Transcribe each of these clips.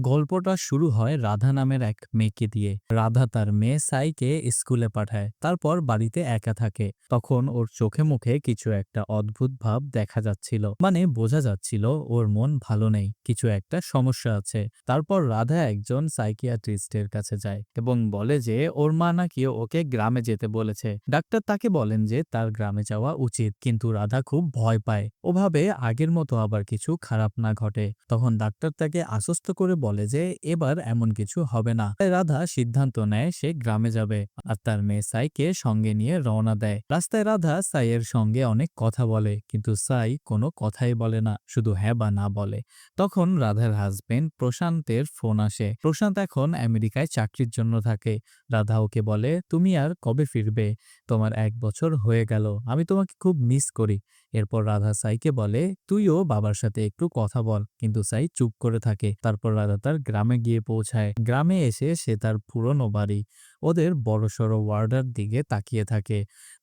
গল্পটা শুরু হয় রাধা নামের এক মেয়েকে দিয়ে। রাধা তার মেয়ে সাইকে স্কুলে পাঠায়, তারপর বাড়িতে একা থাকে। তখন ওর চোখে মুখে কিছু একটা অদ্ভুত ভাব দেখা যাচ্ছিল, মানে বোঝা যাচ্ছিল ওর মন ভালো নেই, কিছু একটা সমস্যা আছে। তারপর রাধা একজন সাইকিয়াট্রিস্টের কাছে যায় এবং বলে যে ওর মা নাকি ওকে গ্রামে যেতে বলেছে। ডাক্তার তাকে বলেন যে তার গ্রামে যাওয়া উচিত, কিন্তু রাধা খুব ভয় পায়। ওভাবে আগের মতো আবার কিছু খারাপ না ঘটে। তখন ডাক্তার তাকে আশ্বস্ত করে বলে যে এবার এমন কিছু হবে না। তাই রাধা সিদ্ধান্ত নেয় সে গ্রামে যাবে আর তার মেয়ে সাইকে সঙ্গে নিয়ে রওনা দেয়। রাস্তায় রাধা সাইয়ের সঙ্গে অনেক কথা বলে, কিন্তু সাই কোনো কথাই বলে না, শুধু হ্যাঁ বা না বলে। তখন রাধার হাজবেন্ড প্রশান্তের ফোন আসে। প্রশান্ত এখন আমেরিকায় চাকরির জন্য থাকে। রাধা ওকে বলে, তুমি আর কবে ফিরবে? তোমার 1 বছর হয়ে গেল, আমি তোমাকে খুব মিস করি। এরপর রাধা সাইকে বলে, তুইও বাবার সাথে একটু কথা বল, কিন্তু সাই চুপ করে থাকে। তারপর রাধা তার গ্রামে গিয়ে পৌঁছায়। গ্রামে এসে সে তার পুরনো বাড়ি, ওদের বড়সড় ওয়ার্ডার দিকে তাকিয়ে থাকে।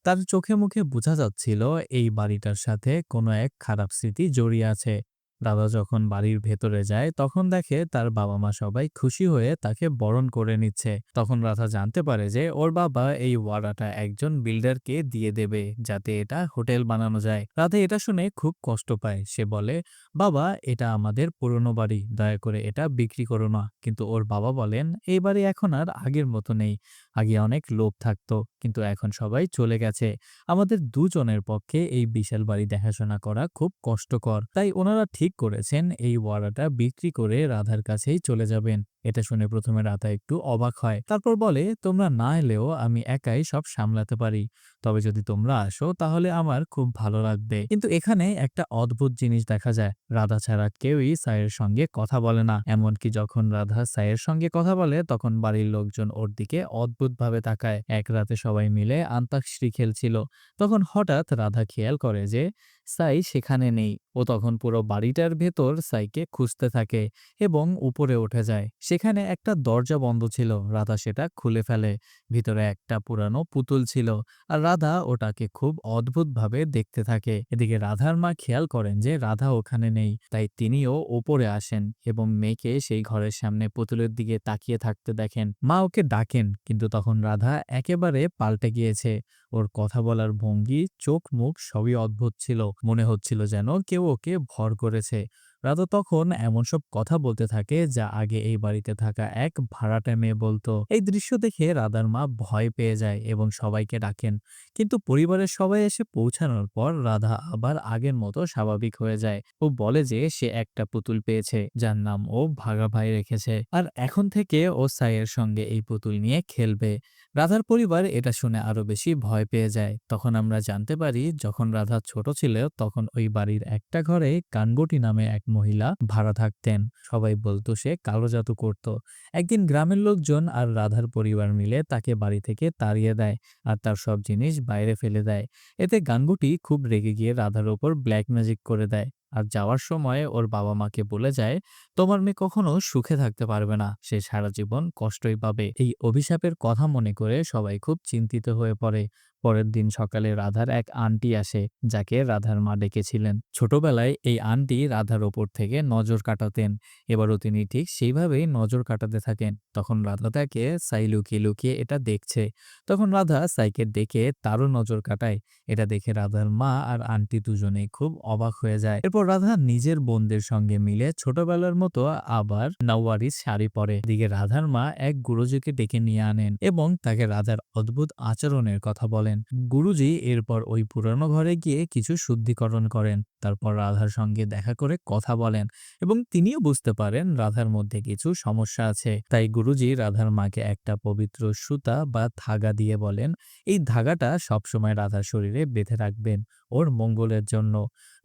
তার চোখে মুখে বোঝা যাচ্ছিল এই বাড়িটার সাথে কোনো এক খারাপ স্মৃতি জড়িয়ে আছে। রাধা যখন বাড়ির ভেতরে যায় তখন দেখে তার বাবা মা সবাই খুশি হয়ে তাকে বরণ করে নিচ্ছে। তখন রাধা জানতে পারে যে ওর বাবা এই ওয়াড়াটা একজন বিল্ডারকে দিয়ে দেবে যাতে এটা হোটেল বানানো যায়। রাধা এটা শুনে খুব কষ্ট পায়। সে বলে, বাবা, এটা আমাদের পুরনো বাড়ি, দয়া করে এটা বিক্রি করো না। কিন্তু ওর বাবা বলেন, এই বাড়ি এখন আর আগের মতো নেই। আগে অনেক লোভ থাকতো, কিন্তু এখন সবাই চলে গেছে। আমাদের দুজনের পক্ষে এই বিশাল বাড়ি দেখাশোনা করা খুব কষ্টকর। তাই ওনারা ঠিক করেছেন এই ওয়াড়াটা বিক্রি করে রাধার কাছেই চলে যাবেন। এটা শুনে প্রথমে রাধা একটু অবাক হয়, তারপর বলে, তোমরা না এলেও আমি একাই সব সামলাতে পারি। তবে যদি তোমরা আসো তাহলে আমার খুব ভালো লাগবে। কিন্তু এখানে একটা অদ্ভুত জিনিস দেখা যায়, রাধা ছাড়া কেউই সাইয়ের সঙ্গে কথা বলে না। এমনকি যখন রাধা সাইয়ের সঙ্গে কথা বলে তখন বাড়ির লোকজন ওর দিকে অদ্ভুতভাবে তাকায়। এক রাতে সবাই মিলে আন্তাক্ষরী খেলছিল। তখন হঠাৎ রাধা খেয়াল করে যে সাই সেখানে নেই। ও তখন পুরো বাড়িটার ভেতর সাইকে খুঁজতে থাকে এবং উপরে উঠে যায়। সেখানে একটা দরজা বন্ধ ছিল। রাধা সেটা খুলে ফেলে। ভিতরে একটা পুরানো পুতুল ছিল আর রাধা ওটাকে খুব অদ্ভুতভাবে দেখতে থাকে। এদিকে রাধার মা খেয়াল করেন যে রাধা ওখানে নেই, তাই তিনিও ওপরে আসেন এবং মেয়েকে সেই ঘরের সামনে পুতুলের দিকে তাকিয়ে থাকতে দেখেন। মা ওকে ডাকেন, কিন্তু তখন রাধা একেবারে পাল্টে গিয়েছে। ওর কথা বলার ভঙ্গি, চোখ মুখ সবই অদ্ভুত ছিল। মনে হচ্ছিল যেন কেউ ওকে ভর করেছে। রাধা তখন এমন সব কথা বলতে থাকে যা আগে এই বাড়িতে থাকা এক ভাড়াটে মেয়ে বলতো। এই দৃশ্য দেখে রাধার মা ভয় পেয়ে যায় এবং সবাইকে ডাকেন। কিন্তু পরিবারের সবাই এসে পৌঁছানোর পর রাধা আবার আগের মতো স্বাভাবিক হয়ে যায়। ও বলে যে সে একটা পুতুল পেয়েছে যার নাম ও ভাগা ভাই রেখেছে, আর এখন থেকে ও সাইয়ের সঙ্গে এই পুতুল নিয়ে খেলবে। রাধার পরিবার এটা শুনে আরো বেশি ভয় পেয়ে যায়। তখন আমরা জানতে পারি যখন রাধা ছোট ছিল তখন ওই বাড়ির একটা ঘরে কানগটি নামে এক মহিলা ভাড়া থাকতেন। সবাই বলতো সে কালো জাদু করত। একদিন গ্রামের লোকজন আর রাধার পরিবার মিলে তাকে বাড়ি থেকে তাড়িয়ে দেয় আর তার সব জিনিস বাইরে ফেলে দেয়। এতে গানগুটি খুব রেগে গিয়ে রাধার ওপর ব্ল্যাক ম্যাজিক করে দেয় আর যাওয়ার সময় ওর বাবা মাকে বলে যায়, তোমার মেয়ে কখনো সুখে থাকতে পারবে না, সে সারা জীবন কষ্টই পাবে। এই অভিশাপের কথা মনে করে সবাই খুব চিন্তিত হয়ে পড়ে। পরের দিন সকালে রাধার এক আন্টি আসে, যাকে রাধার মা ডেকেছিলেন। ছোটবেলায় এই আন্টি রাধার ওপর থেকে নজর কাটাতেন। এবারও তিনি ঠিক সেইভাবেই নজর কাটাতে থাকেন। তখন রাধা তাকে সাই লুকিয়ে লুকিয়ে এটা দেখছে। তখন রাধা সাইকে ডেকে তারও নজর কাটায়। এটা দেখে রাধার মা আর আন্টি দুজনেই খুব অবাক হয়ে যায়। এরপর রাধা নিজের বোনদের সঙ্গে মিলে ছোটবেলার মতো আবার নওয়ারি শাড়ি পরে। দিকে রাধার মা এক গুরুজিকে ডেকে নিয়ে আনেন এবং তাকে রাধার অদ্ভুত আচরণের কথা বলেন। গুরুজি এরপর ওই পুরানো ঘরে গিয়ে কিছু শুদ্ধিকরণ করেন। তারপর রাধার সঙ্গে দেখা করে কথা বলেন এবং তিনিও বুঝতে পারেন রাধার মধ্যে কিছু সমস্যা আছে। তাই গুরুজি রাধার মাকে একটা পবিত্র সুতা বা ধাগা দিয়ে বলেন, এই ধাগাটা সবসময় রাধার শরীরে বেঁধে রাখবেন ওর মঙ্গলের জন্য।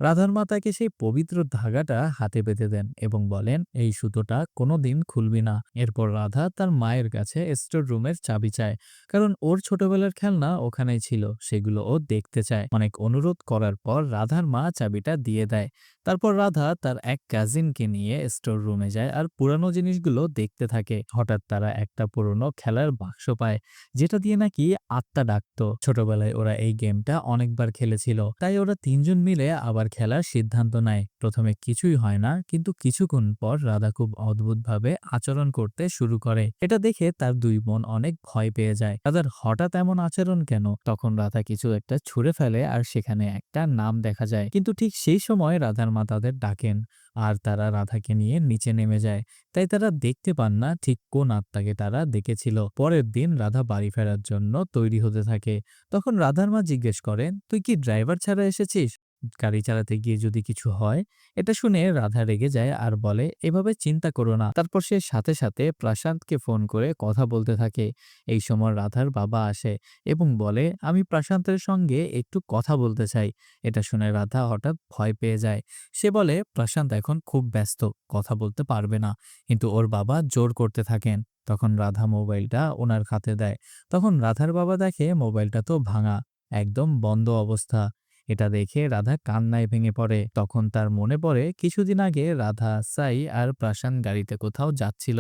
রাধার মা তাকে সেই পবিত্র ধাগাটা হাতে বেঁধে দেন এবং বলেন, এই সুতোটা কোনোদিন খুলবি না। এরপর রাধা তার মায়ের কাছে স্টোর রুমের চাবি চায়, কারণ ওর ছোটবেলার খেলনা ওখানেই ছিল, সেগুলো ও দেখতে চায়। অনেক অনুরোধ করার পর রাধার মা চাবিটা দিয়ে দেয়। তারপর রাধা তার এক কাজিনকে নিয়ে স্টোর রুমে যায় আর পুরানো জিনিসগুলো দেখতে থাকে। হঠাৎ তারা একটা পুরনো খেলার বাক্স পায়, যেটা দিয়ে নাকি আত্মা ডাকতো। ছোটবেলায় ওরা এই গেমটা অনেকবার খেলেছিল, তাই ওরা তিনজন মিলে আবার খেলার সিদ্ধান্ত নেয়। প্রথমে কিছুই হয় না, কিন্তু কিছুক্ষণ পর রাধা খুব অদ্ভুতভাবে আচরণ করতে শুরু করে। এটা দেখে তার দুই বোন অনেক ভয় পেয়ে যায়। রাধার হঠাৎ এমন আচরণ কেন? তখন রাধা কিছু একটা ছুঁড়ে ফেলে আর সেখানে একটা নাম দেখা যায়। কিন্তু ঠিক সেই সময় রাধার মা তাদের ডাকেন আর তারা রাধাকে নিয়ে নিচে নেমে যায়। তাই তারা দেখতে পান না ঠিক কোন আত্মাকে তারা দেখেছিল। পরের দিন রাধা বাড়ি ফেরার জন্য তৈরি হতে থাকে। তখন রাধার মা জিজ্ঞেস করেন, তুই কি ড্রাইভার ছাড়া এসেছিস? গাড়ি চালাতে গিয়ে যদি কিছু হয়? এটা শুনে রাধা রেগে যায় আর বলে, এভাবে চিন্তা করো না। তারপর সে সাথে সাথে প্রশান্তকে ফোন করে কথা বলতে থাকে। এই সময় রাধার বাবা আসে এবং বলে, আমি প্রশান্তের সঙ্গে একটু কথা বলতে চাই। এটা শুনে রাধা হঠাৎ ভয় পেয়ে যায়। সে বলে, প্রশান্ত এখন খুব ব্যস্ত, কথা বলতে পারবে না। কিন্তু ওর বাবা জোর করতে থাকেন। তখন রাধা মোবাইলটা ওনার হাতে দেয়। তখন রাধার বাবা দেখে মোবাইলটা তো ভাঙা, একদম বন্ধ অবস্থা। এটা দেখে রাধা কান্নায় ভেঙে পড়ে। তখন তার মনে পড়ে কিছুদিন আগে রাধা, সাই আর প্রশান্ত গাড়িতে কোথাও যাচ্ছিল।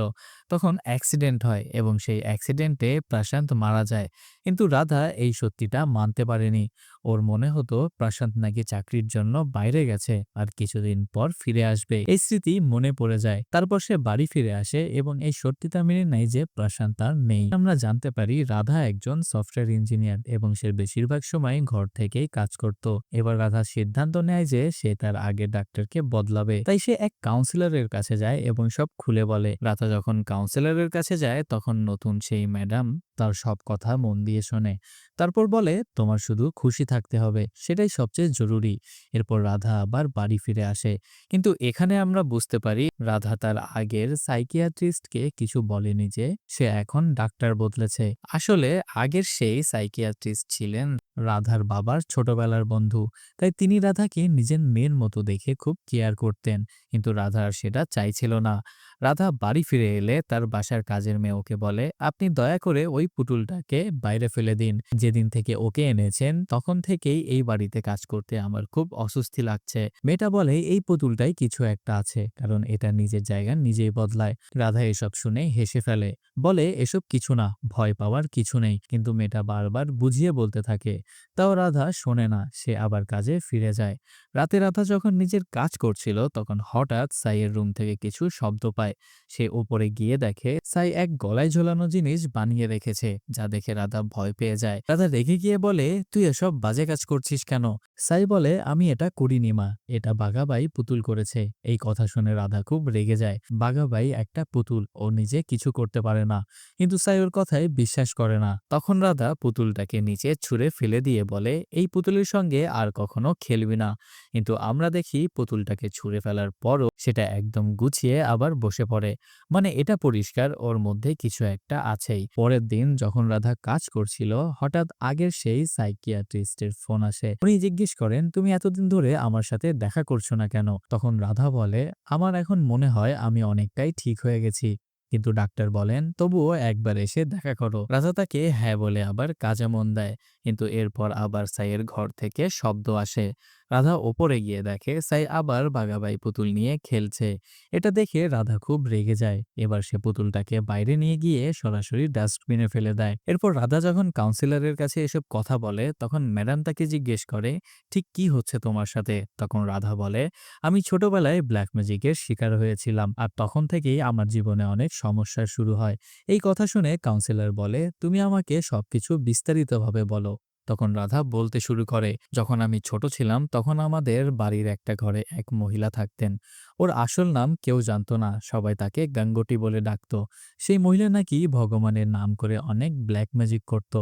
তখন অ্যাক্সিডেন্ট হয় এবং সেই অ্যাক্সিডেন্টে প্রশান্ত মারা যায়। কিন্তু রাধা এই সত্যিটা মানতে পারেনি। ওর মনে হতো প্রশান্ত নাকি চাকরির জন্য বাইরে গেছে আর কিছুদিন পর ফিরে আসবে। এই স্মৃতি মনে পড়ে যায়। তারপর সে বাড়ি ফিরে আসে এবং এই সত্যিটা মেনে নেয় যে প্রশান্ত আর নেই। আমরা জানতে পারি রাধা একজন সফটওয়্যার ইঞ্জিনিয়ার এবং সে বেশিরভাগ সময় ঘর থেকেই কাজ করত। এবার রাধা সিদ্ধান্ত নেয় যে সে তার আগের ডাক্তারকে বদলাবে। তাই সে এক কাউন্সিলরের কাছে যায় এবং সব খুলে বলে। রাধা যখন কাউন্সিলরের কাছে যায় তখন নতুন সেই ম্যাডাম তার সব কথা মন দিয়ে শোনে। তারপর বলে, তোমার শুধু খুশি থাকতে হবে, সেটাই সবচেয়ে জরুরি। এরপর রাধা আবার বাড়ি ফিরে আসে। কিন্তু এখানে আমরা বুঝতে পারি রাধা তার আগের সাইকিয়াট্রিস্টকে কিছু বলেনি যে সে এখন ডাক্তার বদলেছে। আসলে আগের সেই সাইকিয়াট্রিস্ট ছিলেন রাধার বাবার ছোটবেলার বন্ধু। তাই তিনি রাধাকে নিজের মেয়ের মতো দেখে খুব কেয়ার করতেন। কিন্তু রাধা আর সেটা চাইছিল না। রাধা বাড়ি ফিরে এলে তার বাসার কাজের মেয়ে ওকে বলে, আপনি দয়া করে ওই পুতুলটাকে বাইরে ফেলে দিন। যেদিন থেকে ওকে এনেছেন তখন থেকেই এই বাড়িতে কাজ করতে আমার খুব অস্বস্তি লাগছে। মেয়েটা বলে, এই পুতুলটাই কিছু একটা আছে, কারণ এটা নিজের জায়গা নিজেই বদলায়। রাধা এসব শুনে হেসে ফেলে, বলে এসব কিছু না, ভয় পাওয়ার কিছু নেই। কিন্তু মেয়েটা বারবার বুঝিয়ে বলতে থাকে। তাও রাধা শোনে না, সে আবার কাজে ফিরে যায়। রাতে রাধা যখন নিজের কাজ করছিল তখন হঠাৎ সাইয়ের রুম থেকে কিছু শব্দ পায়। সে উপরে গিয়ে দেখে সাই এক গলায় ঝোলানো জিনিস বানিয়ে রেখেছে, যা দেখে রাধা ভয় পেয়ে যায়। রাধা রেগে গিয়ে বলে, তুই এসব বাজে কাজ করছিস কেন? সাই বলে, আমি এটা করিনি মা, এটা বাঘাবাই পুতুল করেছে। এই কথা শুনে রাধা খুব রেগে যায়। বাঘাবাই একটা পুতুল, ও নিজে কিছু করতে পারে না। কিন্তু সাই ওর কথায় বিশ্বাস করে না। তখন রাধা পুতুলটাকে নিচে ছুঁড়ে ফেলে দিয়ে বলে, এই পুতুলের সঙ্গে আর কখনো খেলবি না। কিন্তু আমরা দেখি পুতুলটাকে ছুঁড়ে ফেলার পরও সেটা একদম গুছিয়ে আবার বসে পড়ে। মানে এটা পরিষ্কার ওর মধ্যে কিছু একটা আছেই। পরের দিন যখন রাধা কাজ করছিল হঠাৎ আগের সেই সাইকিয়াট্রিস্টের ফোন আসে। উনি জিজ্ঞেস করেন, তুমি এতদিন ধরে আমার সাথে দেখা করছো না কেন? তখন রাধা বলে, আমার এখন মনে হয় আমি অনেকটাই ঠিক হয়ে গেছি। কিন্তু ডাক্তার বলেন, তবুও একবার এসে দেখা করো। রাধা তাকে হ্যাঁ বলে আবার কাজে মন দেয়। কিন্তু এরপর আবার সাইয়ের ঘর থেকে শব্দ আসে। রাধা ওপরে গিয়ে দেখে সাই আবার বাঘাবাই পুতুল নিয়ে খেলছে। এটা দেখে রাধা খুব রেগে যায়। এবার সে পুতুলটাকে বাইরে নিয়ে গিয়ে সরাসরি ডাস্টবিনে ফেলে দেয়। এরপর রাধা যখন কাউন্সিলরের কাছে এসব কথা বলে তখন ম্যাডাম তাকে জিজ্ঞেস করে, ঠিক কি হচ্ছে তোমার সাথে? তখন রাধা বলে, আমি ছোটবেলায় ব্ল্যাক ম্যাজিকের শিকার হয়েছিলাম আর তখন থেকেই আমার জীবনে অনেক সমস্যা শুরু হয়। এই কথা শুনে কাউন্সিলর বলে, তুমি আমাকে সবকিছু বিস্তারিতভাবে বলো। তখন রাধা বলতে শুরু করে, যখন আমি ছোট ছিলাম তখন আমাদের বাড়ির একটা ঘরে এক মহিলা থাকতেন। ওর আসল নাম কেউ জানতো না, সবাই তাকে গাঙ্গটি বলে ডাকতো। সেই মহিলা নাকি ভগবানের নাম করে অনেক ব্ল্যাক ম্যাজিক করত।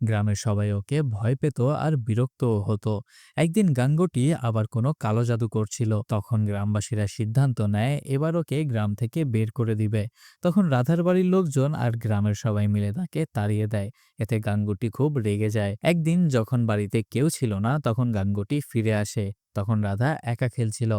গ্রামের সবাই ওকে ভয় পেত আর বিরক্তও হতো। একদিন গাঙ্গটি আবার কোনো কালো জাদু করছিল। তখন গ্রামবাসীরা সিদ্ধান্ত নেয় এবার ওকে গ্রাম থেকে বের করে দিবে। তখন রাধার বাড়ির লোকজন আর গ্রামের সবাই মিলে তাকে তাড়িয়ে দেয়। এতে গাঙ্গুটি খুব রেগে যায়। একদিন যখন বাড়িতে কেউ ছিল না তখন গাঙ্গুটি ফিরে আসে। তখন রাধা একা খেলছিল।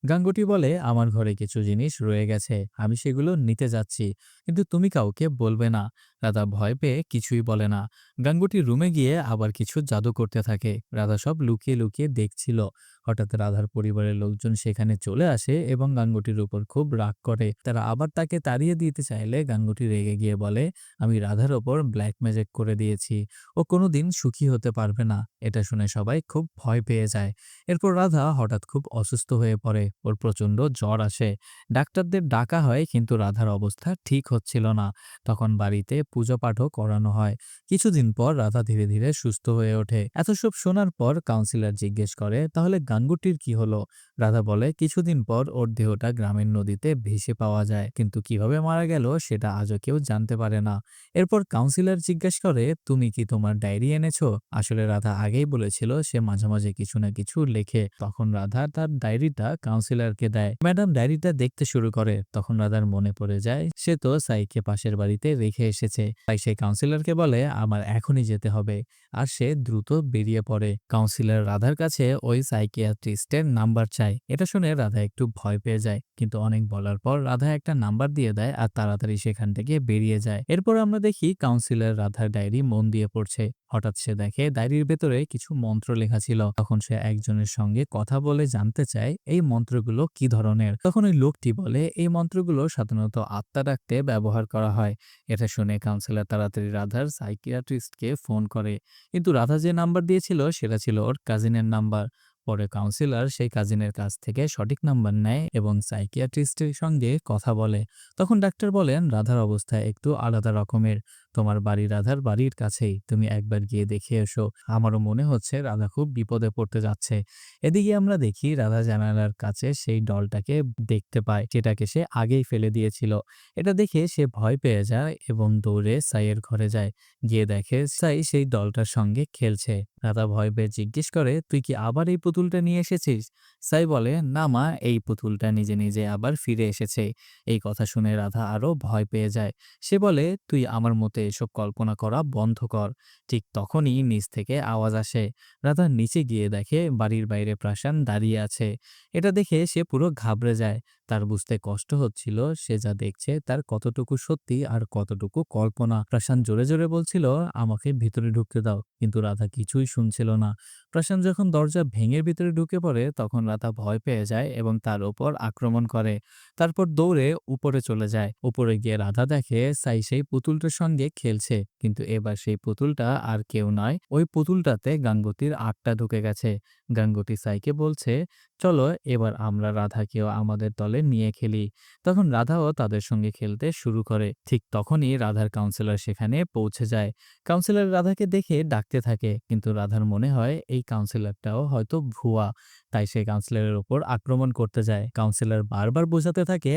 গাঙ্গুটি বলে, আমার ঘরে কিছু জিনিস রয়ে গেছে, আমি সেগুলো নিতে যাচ্ছি, কিন্তু তুমি কাউকে বলবে না। রাধা ভয় পেয়ে কিছুই বলে না। গাঙ্গুটি রুমে গিয়ে আবার কিছু জাদু করতে থাকে। রাধা সব লুকিয়ে লুকিয়ে দেখছিল। হঠাৎ রাধার পরিবারের লোকজন সেখানে চলে আসে এবং গাঙ্গুটির উপর খুব রাগ করে। তারা আবার তাকে তাড়িয়ে দিতে চাইলে গাঙ্গুটি রেগে গিয়ে বলে, আমি রাধার ওপর ব্ল্যাক ম্যাজিক করে দিয়েছি, ও কোনোদিন সুখী হতে পারবে না। এটা শুনে সবাই খুব ভয় পেয়ে যায়। এরপর রাধা রাধা হঠাৎ খুব অসুস্থ হয়ে পড়ে, ওর প্রচণ্ড জ্বর আসে। ডাক্তারদের ডাকা হয় কিন্তু রাধার অবস্থা ঠিক হচ্ছিল না। তখন বাড়িতে পূজা পাঠও করানো হয়। কিছুদিন পর রাধা ধীরে ধীরে সুস্থ হয়ে ওঠে। এত সব শোনার পর কাউন্সিলর জিজ্ঞেস করে, তাহলে গাঙ্গুটির কি হলো? রাধা বলে, কিছুদিন পর ওর দেহটা গ্রামের নদীতে ভেসে পাওয়া যায়, কিন্তু কিভাবে মারা গেল সেটা আজও কেউ জানতে পারে না। এরপর কাউন্সিলর জিজ্ঞেস করে, তুমি কি তোমার ডায়েরি এনেছো? আসলে রাধা আগেই বলেছিল সে মাঝে মাঝে কিছু না কিছু লেখে। তখন রাধা তার ডায়েরিটা কাউন্সিলরকে দেয়। ম্যাডাম ডায়েরিটা দেখতে শুরু করে। তখন রাধার মনে পড়ে যায় সে তো সাইকে পাশের বাড়িতে রেখে এসেছে। তাই সে কাউন্সিলরকে বলে, আমার এখনই যেতে হবে। আর সে দ্রুত বেরিয়ে পড়ে। কাউন্সিলর রাধার কাছে ওই সাইকিয়াট্রিস্টের নাম্বার চায়। এটা শুনে রাধা একটু ভয় পেয়ে যায়, কিন্তু অনেক বলার পর রাধা একটা নাম্বার দিয়ে দেয় আর তাড়াতাড়ি সেখান থেকে বেরিয়ে যায়। এরপর আমরা দেখি কাউন্সিলর রাধার ডায়েরি মন দিয়ে পড়ছে। হঠাৎ সে দেখে ডায়েরির ভেতরে কিছু মন্ত্র লেখা ছিল। তখন সে একজনের সঙ্গে কথা বলে জানতে চায় এই মন্ত্রগুলো কি ধরনের। তখন ওই লোকটি বলে, এই মন্ত্রগুলো সাধারণত আত্মা ডাকতে ব্যবহার করা হয়। এটা শুনে কাউন্সিলর তাড়াতাড়ি রাধার সাইকিয়াট্রিস্টকে ফোন করে, কিন্তু রাধা যে নাম্বার দিয়েছিল সেটা ছিল ওর কাজিনের নাম্বার। পরে কাউন্সিলর সেই কাজিনের কাছ থেকে সঠিক নাম্বার নেয় এবং সাইকিয়াট্রিস্টের সঙ্গে কথা বলে। তখন ডাক্তার বলেন, রাধার অবস্থা একটু আলাদা রকমের। তোমার বাড়ি রাধার বাড়ির কাছেই, তুমি একবার গিয়ে দেখে এসো। আমারও মনে হচ্ছে রাধা খুব বিপদে পড়তে যাচ্ছে। এদিকে আমরা দেখি রাধা জানালার কাছে সেই ডলটাকে দেখতে পায়, যেটাকে সে আগেই ফেলে দিয়েছিল। এটা দেখে সে ভয় পেয়ে যায় এবং দৌড়ে সাইয়ের ঘরে যায়। গিয়ে দেখে সাই সেই ডলটার সঙ্গে খেলছে। রাধা ভয় পেয়ে জিজ্ঞেস করে, তুই কি আবার এই পুতুলটা নিয়ে এসেছিস? সাই বলে, না মা, এই পুতুলটা নিজে নিজে আবার ফিরে এসেছে। এই কথা শুনে রাধা আরো ভয় পেয়ে যায়। সে বলে, তুই আমার মতো এসব কল্পনা করা বন্ধ কর। ঠিক তখনই নিচ থেকে আওয়াজ আসে। রাধা নিচে গিয়ে দেখে বাড়ির বাইরে প্রাসান দাঁড়িয়ে আছে। এটা দেখে সে পুরো ঘাবড়ে যায়। তার বুঝতে কষ্ট হচ্ছিল সে যা দেখছে তার কতটুকু সত্যি আর কতটুকু কল্পনা। প্রাসান জোরে জোরে বলছিল, আমাকে ভিতরে ঢুকতে দাও, কিন্তু রাধা কিছুই শুনছিল না। প্রাসান যখন দরজা ভেঙে ভিতরে ঢুকে পড়ে তখন রাধা ভয় পেয়ে যায় এবং তার ওপর আক্রমণ করে। তারপর দৌড়ে উপরে চলে যায়। উপরে গিয়ে রাধা দেখে সাই সেই পুতুলটার সঙ্গে খেলছে, কিন্তু এবার সেই পুতুলটা আর কেউ নয়, ওই পুতুলটাতে গাঙ্গুটির আত্মা ঢুকে গেছে। গাঙ্গুটি সাইকে বলছে, চলো এবার আমরা রাধাকেও আমাদের দলে নিয়ে খেলি। তখন রাধাও তাদের সঙ্গে খেলতে শুরু করে। ঠিক তখনই রাধার কাউন্সিলর সেখানে পৌঁছে যায়। কাউন্সিলর রাধাকে দেখে ডাকতে থাকে, কিন্তু রাধার মনে হয় এই কাউন্সিলরটাও হয়তো ভুয়া। তাই সে কাউন্সিলরের উপর আক্রমণ করতে যায়। কাউন্সিলর বারবার বোঝাতে থাকে,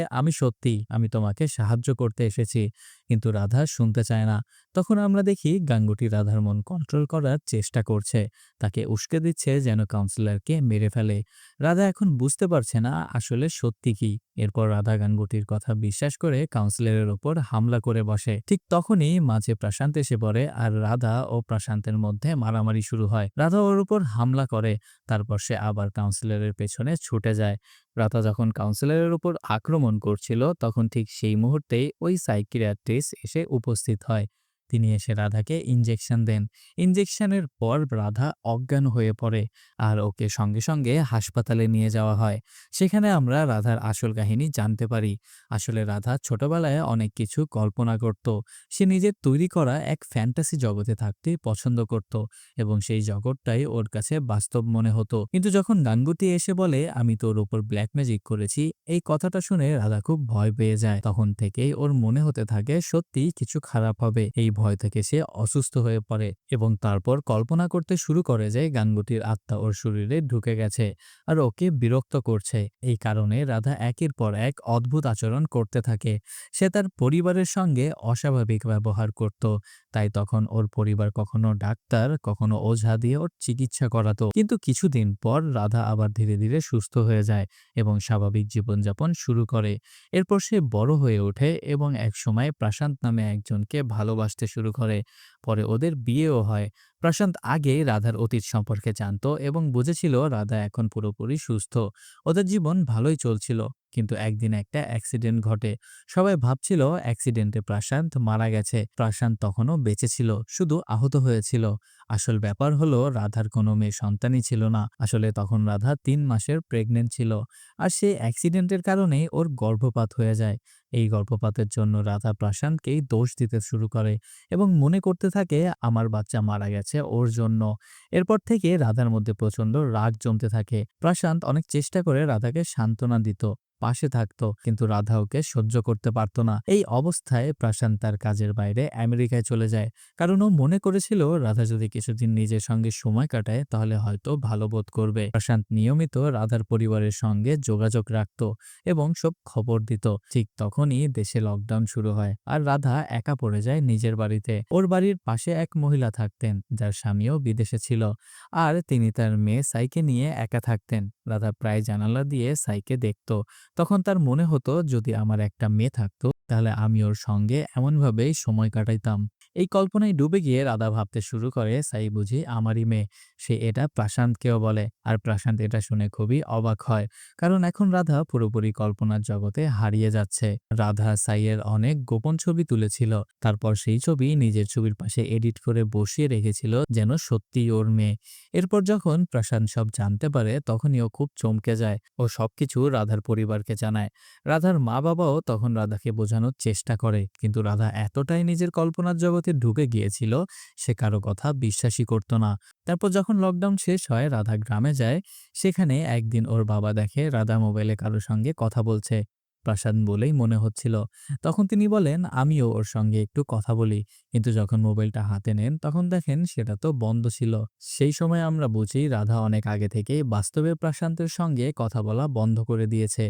আমি তোমাকে সাহায্য করতে এসেছি, কিন্তু রাধা শুনতে চায় না। তখন আমরা দেখি গাঙ্গুটি রাধার মন কন্ট্রোল করার চেষ্টা করছে, তাকে উস্কে দিচ্ছে যেন কাউন্সিলরকে মেরে ফেলে। রাধা এখন বুঝতে পারছে না আসলে সত্যি কি। এরপর রাধা গাঙ্গুটির কথা বিশ্বাস করে কাউন্সিলরের ওপর হামলা করে বসে। ঠিক তখনই মাঝে প্রশান্ত এসে পড়ে আর রাধা ও প্রশান্তের মধ্যে মারামারি শুরু হয়। রাধা ওর উপর হামলা করে, তারপর সে আবার কাউন্সিলরের পেছনে ছুটে যায়। রাধা যখন কাউন্সিলরের উপর আক্রমণ করছিল তখন ঠিক সেই মুহূর্তেই ওই সাইকিয়াট্রিস্ট এসে উপস্থিত হয়। তিনি এসে রাধাকে ইনজেকশন দেন। ইনজেকশনের পর রাধা অজ্ঞান হয়ে পড়ে আর ওকে সঙ্গে সঙ্গে হাসপাতালে নিয়ে যাওয়া হয়। সেখানে আমরা রাধার আসল কাহিনী জানতে পারি। আসলে রাধা ছোটবেলায় অনেক কিছু কল্পনা করত। সে নিজের তৈরি করা এক ফ্যান্টাসি জগতে থাকতে পছন্দ করত এবং সেই জগৎটাই ওর কাছে বাস্তব মনে হতো। কিন্তু যখন গাঙ্গুটি এসে বলে, আমি তোর উপর ব্ল্যাক ম্যাজিক করেছি, এই কথাটা শুনে রাধা খুব ভয় পেয়ে যায়। তখন থেকেই ওর মনে হতে থাকে সত্যি কিছু খারাপ হবে। এই ভয় থেকে সে অসুস্থ হয়ে পড়ে এবং তারপর কল্পনা করতে শুরু করে যে গাঙ্গুটির আত্মা ওর শরীরে ঢুকে গেছে আর ওকে বিরক্ত করছে। এই কারণে রাধা একের পর এক অদ্ভুত আচরণ করতে থাকে। সে তার পরিবারের সঙ্গে অস্বাভাবিক ব্যবহার করত। তাই তখন ওর পরিবার কখনো ডাক্তার কখনো ওঝা দিয়ে ওর চিকিৎসা করাতো। কিন্তু কিছুদিন পর রাধা আবার ধীরে ধীরে সুস্থ হয়ে যায় এবং স্বাভাবিক জীবনযাপন শুরু করে। এরপর সে বড় হয়ে ওঠে এবং একসময় প্রশান্ত নামে একজনকে ভালোবাসতে শুরু করে। পরে ওদের বিয়েও হয়। প্রশান্ত আগে রাধার অতীত সম্পর্কে জানতো এবং বুঝেছিল রাধা এখন পুরোপুরি সুস্থ। ওদের জীবন ভালোই চলছিল, কিন্তু একদিন একটা অ্যাক্সিডেন্ট ঘটে। সবাই ভাবছিল অ্যাক্সিডেন্টে প্রশান্ত মারা গেছে। প্রশান্ত তখনও বেঁচে ছিল, শুধু আহত হয়েছিল। আসল ব্যাপার হলো রাধার কোনো মেয়ে সন্তানই ছিল না। আসলে তখন রাধা 3 মাসের প্রেগনেন্ট ছিল আর সেই অ্যাক্সিডেন্টের কারণেই ওর গর্ভপাত হয়ে যায়। এই গর্ভপাতের জন্য রাধা প্রশান্তকেই দোষ দিতে শুরু করে এবং মনে করতে থাকে আমার বাচ্চা মারা গেছে ওর জন্য। এরপর থেকে রাধার মধ্যে প্রচন্ড রাগ জমতে থাকে। প্রশান্ত অনেক চেষ্টা করে রাধাকে সান্ত্বনা দিত, পাশে থাকতো, কিন্তু রাধা ওকে সহ্য করতে পারত না। এই অবস্থায় প্রশান্ত তার কাজের বাইরে আমেরিকায় চলে যায়, কারণ ও মনে করেছিল রাধা যদি কিছুদিন নিজের সঙ্গে সময় কাটায় তাহলে হয়তো ভালো বোধ করবে। প্রশান্ত নিয়মিত রাধার পরিবারের সঙ্গে যোগাযোগ রাখত এবং সব খবর দিত। ঠিক তখনই দেশে লকডাউন শুরু হয় আর রাধা একা পড়ে যায় নিজের বাড়িতে। ওর বাড়ির পাশে এক মহিলা থাকতেন যার স্বামীও বিদেশে ছিল, আর তিনি তার মেয়ে সাইকে নিয়ে একা থাকতেন। রাধা প্রায় জানালা দিয়ে সাইকে দেখত। তখন তার মনে হতো যদি আমার একটা মেয়ে থাকতো তাহলে আমি ওর সঙ্গে এমনভাবেই সময় কাটাইতাম। এই কল্পনায় ডুবে গিয়ে রাধা ভাবতে শুরু করে সাই বুঝি আমারই মেয়ে। সে এটা প্রশান্তকেও বলে, আর প্রশান্ত এটা শুনে খুবই অবাক হয়, কারণ এখন রাধা পুরোপুরি কল্পনার জগতে হারিয়ে যাচ্ছে। রাধা সাইয়ের অনেক গোপন ছবি তুলেছিল, তারপর সেই ছবি নিজের ছবির পাশে এডিট করে বসিয়ে রেখেছিল যেন সত্যি ওর মেয়ে। এরপর যখন প্রশান্ত সব জানতে পারে তখনই ও খুব চমকে যায়। ও সবকিছু রাধার পরিবারকে জানায়। রাধার মা বাবাও তখন রাধাকে বোঝানোর চেষ্টা করে, কিন্তু রাধা এতটাই নিজের কল্পনার জগতে ঢুকে গিয়েছিল সে কারো কথা বিশ্বাসই করত না। তারপর যখন লকডাউন শেষ হয় রাধা গ্রামে যায়। সেখানে একদিন ওর বাবা দেখে রাধা মোবাইলে কারোর সঙ্গে কথা বলছে। প্রশান্ত বলেই মনে হচ্ছিল। তখন তিনি বলেন আমিও ওর সঙ্গে একটু কথা বলি, কিন্তু যখন মোবাইলটা হাতে নেন তখন দেখেন সেটা তো বন্ধ ছিল। সেই সময় আমরা বুঝি রাধা অনেক আগে থেকেই বাস্তবে প্রশান্তের সঙ্গে কথা বলা বন্ধ করে দিয়েছে।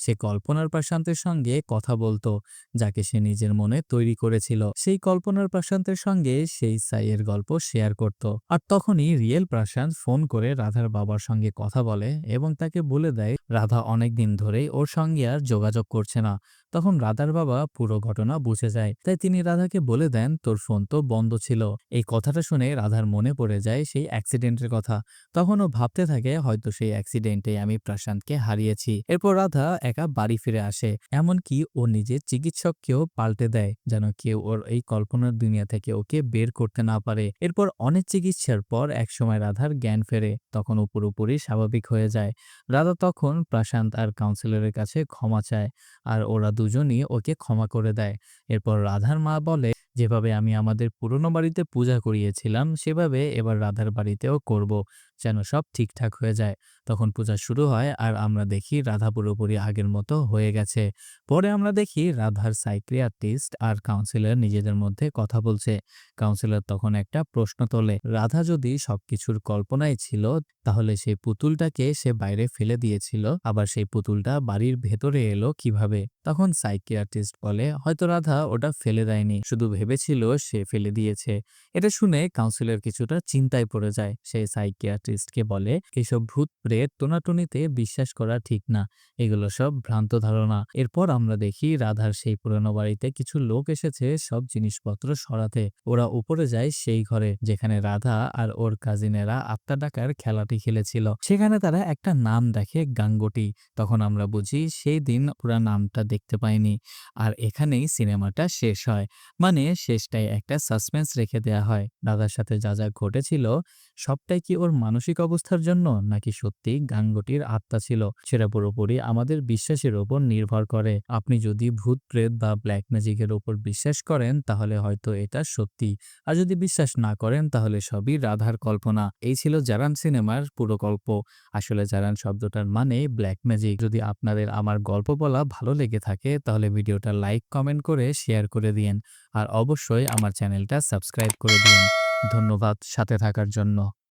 সে কল্পনার প্রশান্তের সঙ্গে কথা বলতো, যাকে সে নিজের মনে তৈরি করেছিল। সেই কল্পনার প্রশান্তের সঙ্গে সেই সাইয়ের গল্প শেয়ার করত। আর তখনই রিয়েল প্রশান্ত ফোন করে রাধার বাবার সঙ্গে কথা বলে এবং তাকে বলে দেয় রাধা অনেকদিন ধরেই ওর সঙ্গে আর যোগাযোগ করছে না। তখন রাধার বাবা পুরো ঘটনা বুঝে যায়, তাই তিনি রাধাকে বলে দেন তোর ফোন তো বন্ধ ছিল। এই কথাটা শুনে রাধার মনে পড়ে যায় সেই অ্যাক্সিডেন্টের কথা। তখন ও ভাবতে থাকে হয়তো সেই অ্যাক্সিডেন্টে আমি প্রশান্তকে হারিয়েছি। এরপর রাধা একা বাড়ি ফিরে আসে, এমনকি ও নিজের চিকিৎসককেও পাল্টে দেয় যেন কেউ ওর এই কল্পনার দুনিয়া থেকে ওকে বের করতে না পারে। এরপর অনেক চিকিৎসার পর একসময় রাধার জ্ঞান ফেরে, তখন ও পুরোপুরি স্বাভাবিক হয়ে যায়। রাধা তখন প্রশান্ত আর কাউন্সিলরের কাছে ক্ষমা চায়, আর ওরা দুজনই ওকে ক্ষমা করে দেয়। এরপর রাধার মা বলে যেভাবে আমি আমাদের পুরনো বাড়িতে পূজা করিয়েছিলাম সেভাবে এবার রাধার বাড়িতেও করব, যেন সব ঠিকঠাক হয়ে যায়। তখন পূজা শুরু হয় আর আমরা দেখি রাধা পুরোপুরি আগের মতো হয়ে গেছে। পরে আমরা দেখি রাধার সাইকিয়াট্রিস্ট আর কাউন্সিলর নিজেদের মধ্যে কথা বলছে। কাউন্সিলর তখন একটা প্রশ্ন তোলে, রাধা যদি সবকিছুর কল্পনায় ছিল তাহলে সেই পুতুলটাকে সে বাইরে ফেলে দিয়েছিল, আবার সেই পুতুলটা বাড়ির ভেতরে এলো কিভাবে? তখন সাইকিয়াট্রিস্ট বলে হয়তো রাধা ওটা ফেলে দেয়নি, শুধু ভেবেছিল সে ফেলে দিয়েছে। এটা শুনে কাউন্সিলর কিছুটা চিন্তায় পড়ে যায়। সে সাইকিয়াট্রিস্টকে বলে এসব ভূত প্রেত টোনাটুনিতে বিশ্বাস করা ঠিক না, এগুলো সব ভ্রান্ত ধারণা। এরপর আমরা দেখি রাধার সেই পুরনো বাড়িতে কিছু লোক এসেছে সব জিনিসপত্র সরাতে। ওরা উপরে যায় সেই ঘরে যেখানে রাধা আর ওর কাজিনেরা আত্মা ডাকার খেলাটি খেলেছিল। সেখানে তারা একটা নাম দেখে, গাঙ্গোটি। তখন আমরা বুঝি সেই দিন পুরা নামটা দেখতে পাইনি। আর এখানেই সিনেমাটা শেষ হয়। মানে শেষটায় একটা সাসপেন্স রেখে দেয়া হয়। রাধার সাথে যা যা ঘটেছিল সবটাই কি ওর মানসিক অবস্থার জন্য, নাকি সত্যি গাঙ্গটির আত্মা ছিল, সেটা পুরোপুরি আমাদের বিশ্বাসের উপর নির্ভর করে। আপনি যদি ভূত প্রেত বা ব্ল্যাক ম্যাজিকের উপর বিশ্বাস করেন তাহলে হয়তো এটা সত্যি, আর যদি বিশ্বাস না করেন তাহলে সবই রাধার কল্পনা। এই ছিল জারান সিনেমার পুরো গল্প। আসলে জারান শব্দটার মানে ব্ল্যাক ম্যাজিক। যদি আপনাদের আমার গল্প বলা ভালো লেগে থাকে তাহলে ভিডিওটা লাইক কমেন্ট করে শেয়ার করে দিয়েন, আর অবশ্যই আমার চ্যানেলটা সাবস্ক্রাইব করে দিয়েন। ধন্যবাদ সাথে থাকার জন্য।